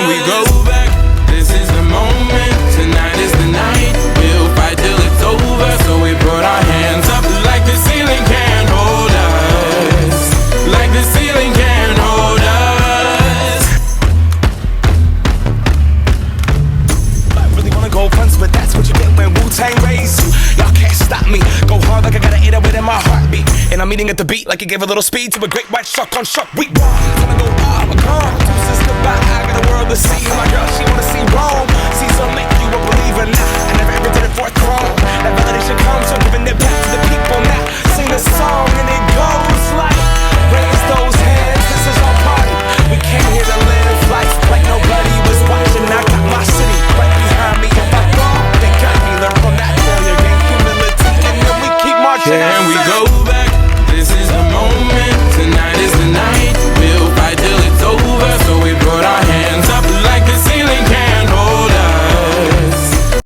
we go back. This is the moment, tonight is the night. We'll fight till it's over, so we put our hands up like the ceiling can't hold us. Like the ceiling can't hold us. I really wanna go fronts, but that's what you get when Wu-Tang raised you. Y'all can't stop me. Go hard like I got an 808 in my heartbeat. And I'm eating at the beat like it gave a little speed to a great white shark on Shark Week. Gonna go